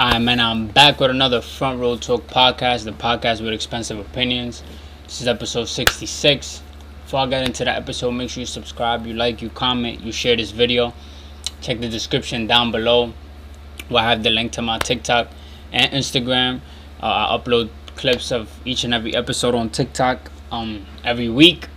Alright, man, I'm back with another Front Row Talk podcast, the podcast with expensive opinions. This is episode 66. Before I get into the episode, make sure you subscribe, you like, you comment, you share this video. Check the description down below where I have the link to my TikTok and Instagram. I upload clips of each and every episode on TikTok every week.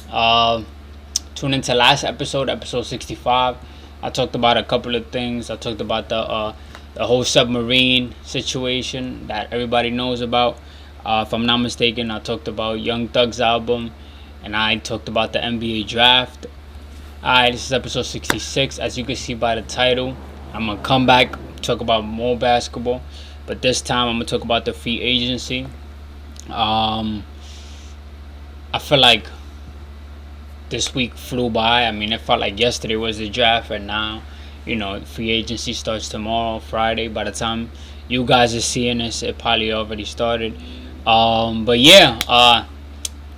Tune into last episode 65. I talked about a couple of things. I talked about the whole submarine situation that everybody knows about. If I'm not mistaken, I talked about Young Thug's album, and I talked about the NBA draft. Alright, this is episode 66. As you can see by the title, I'm going to come back, talk about more basketball, but this time I'm going to talk about the free agency. I feel like this week flew by. I mean, it felt like yesterday was the draft, and now, free agency starts tomorrow, Friday. By the time you guys are seeing this, it probably already started. But yeah,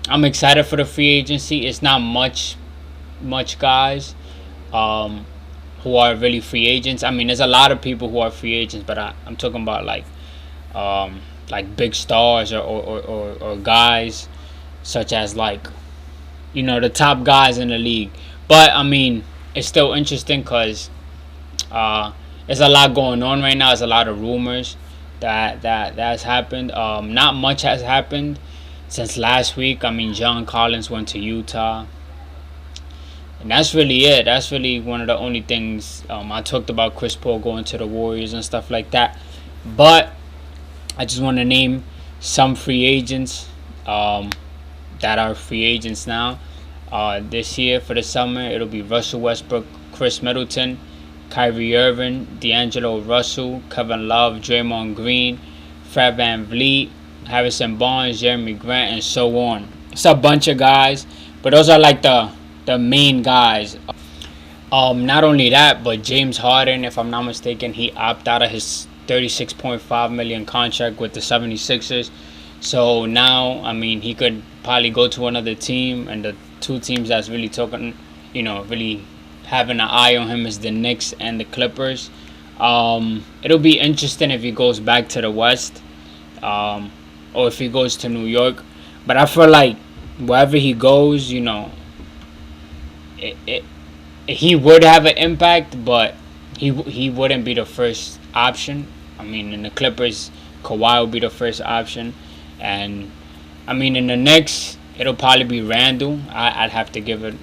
I'm excited for the free agency. It's not much guys who are really free agents. I mean, there's a lot of people who are free agents, but I'm talking about like big stars or guys such as the top guys in the league. But I mean, it's still interesting because there's a lot going on right now. There's a lot of rumors that has happened. Not much has happened since last week. I mean, John Collins went to Utah, and that's really it. That's really one of the only things. I talked about Chris Paul going to the Warriors and stuff like that, but I just want to name some free agents that are free agents now. This year for the summer, it'll be Russell Westbrook, Chris Middleton, Kyrie Irving, D'Angelo Russell, Kevin Love, Draymond Green, Fred VanVleet, Harrison Barnes, Jeremy Grant, and so on. It's a bunch of guys, but those are like the main guys. Not only that, but James Harden, if I'm not mistaken, he opted out of his $36.5 million contract with the 76ers. So now, I mean, he could probably go to another team, and the two teams that's really talking, really having an eye on him is the Knicks and the Clippers. It'll be interesting if he goes back to the West, or if he goes to New York. But I feel like wherever he goes, he would have an impact, but he wouldn't be the first option. I mean, in the Clippers, Kawhi will be the first option. And I mean, in the Knicks, it'll probably be Randall. I'd have to give it,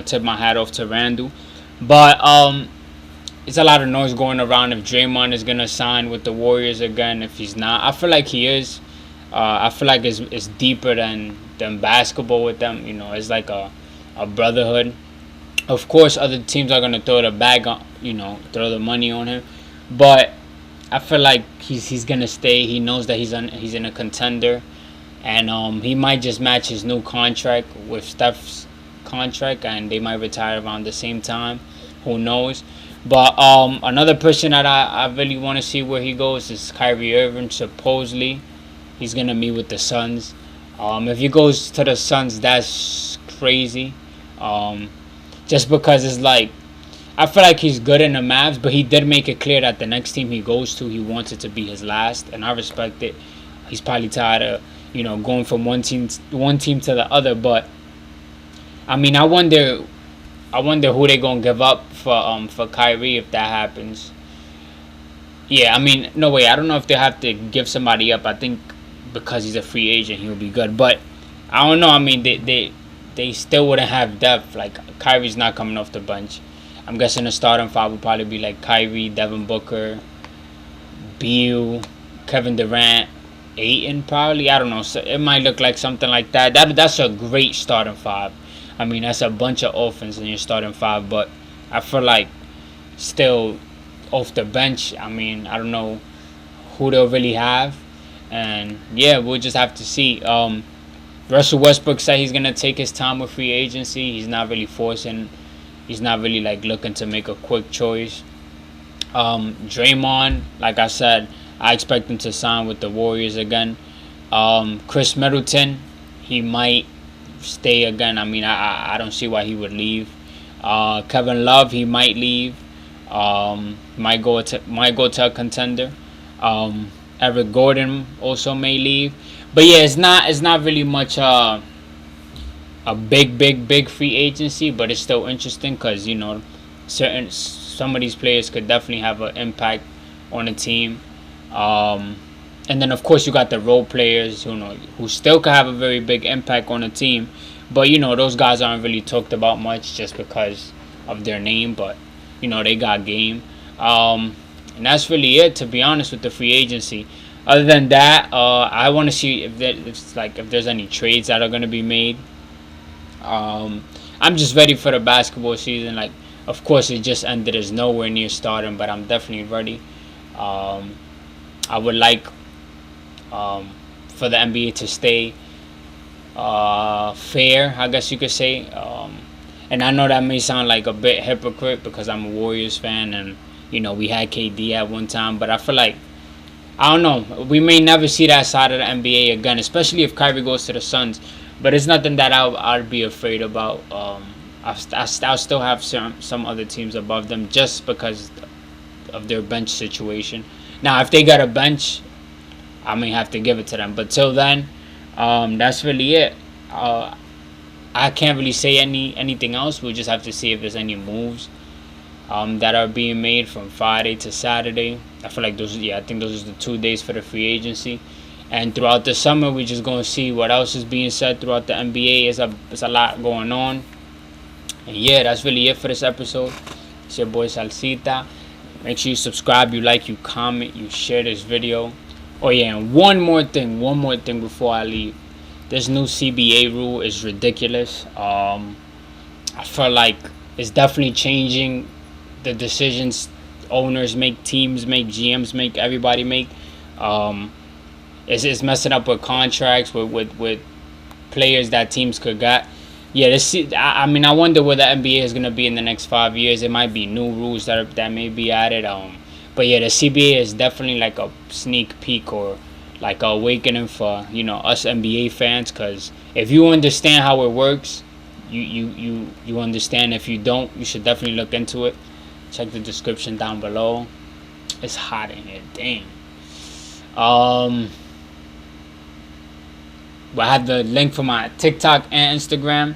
tip my hat off to Randall. But it's a lot of noise going around if Draymond is gonna sign with the Warriors again. If he's not, I feel like he is. I feel like it's deeper than basketball with them. It's like a brotherhood. Of course, other teams are gonna throw the bag on, throw the money on him, but I feel like he's gonna stay. He knows that he's in a contender, and he might just match his new contract with Steph's contract, and they might retire around the same time. Who knows? But another person that I really want to see where he goes is Kyrie Irving. Supposedly, he's gonna meet with the Suns. If he goes to the Suns, that's crazy. Just because it's like, I feel like he's good in the Mavs, but he did make it clear that the next team he goes to, he wants it to be his last, and I respect it. He's probably tired of, going from one team to the other. But I mean, I wonder who they gonna give up for Kyrie if that happens. Yeah, I mean, no way. I don't know if they have to give somebody up. I think because he's a free agent, he'll be good. But I don't know. I mean, they still wouldn't have depth. Like, Kyrie's not coming off the bench. I'm guessing the starting five would probably be like Kyrie, Devin Booker, Beal, Kevin Durant, Ayton probably. I don't know. So it might look like something like that. That's a great starting five. I mean, that's a bunch of offense in your starting five. But I feel like still off the bench, I mean, I don't know who they'll really have. And yeah, we'll just have to see. Russell Westbrook said he's going to take his time with free agency. He's not really forcing. He's not really looking to make a quick choice. Draymond, like I said, I expect him to sign with the Warriors again. Chris Middleton, he might stay again. I mean, I don't see why he would leave. Kevin Love, he might leave. Might go to a contender. Eric Gordon also may leave. But yeah, it's not really much a big free agency, but it's still interesting because some of these players could definitely have an impact on the team. And then of course you got the role players who still could have a very big impact on the team, but those guys aren't really talked about much just because of their name, but they got game. And that's really it, to be honest, with the free agency. Other than that, I want to see if there's any trades that are going to be made. I'm just ready for the basketball season. Like, of course, it just ended. It's nowhere near starting, but I'm definitely ready. I would like for the NBA to stay fair, I guess you could say. And I know that may sound like a bit hypocrite because I'm a Warriors fan, and we had KD at one time, but I feel like, I don't know, we may never see that side of the NBA again, especially if Kyrie goes to the Suns. But it's nothing that I'd be afraid about. I'll still have some other teams above them just because of their bench situation. Now, if they got a bench, I may have to give it to them. But till then, that's really it. I can't really say anything else. We'll just have to see if there's any moves that are being made from Friday to Saturday. I feel like I think those are the 2 days for the free agency. And throughout the summer, we're just going to see what else is being said throughout the NBA. It's a lot going on. And yeah, that's really it for this episode. It's your boy Salsita. Make sure you subscribe, you like, you comment, you share this video. Oh yeah, and one more thing before I leave. This new CBA rule is ridiculous. I feel like it's definitely changing the decisions owners make, teams make, GMs make, everybody make. It's messing up with contracts, with players that teams could get. Yeah, I mean, I wonder where the NBA is gonna be in the next 5 years. It might be new rules that may be added. But yeah, the CBA is definitely like a sneak peek, or like a awakening for us NBA fans. Cause if you understand how it works, you understand. If you don't, you should definitely look into it. Check the description down below. It's hot in here, dang. But I have the link for my TikTok and Instagram.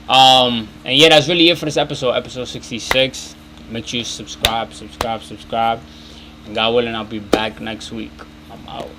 And yeah, that's really it for this episode 66. Make sure you subscribe. And God willing, I'll be back next week. I'm out.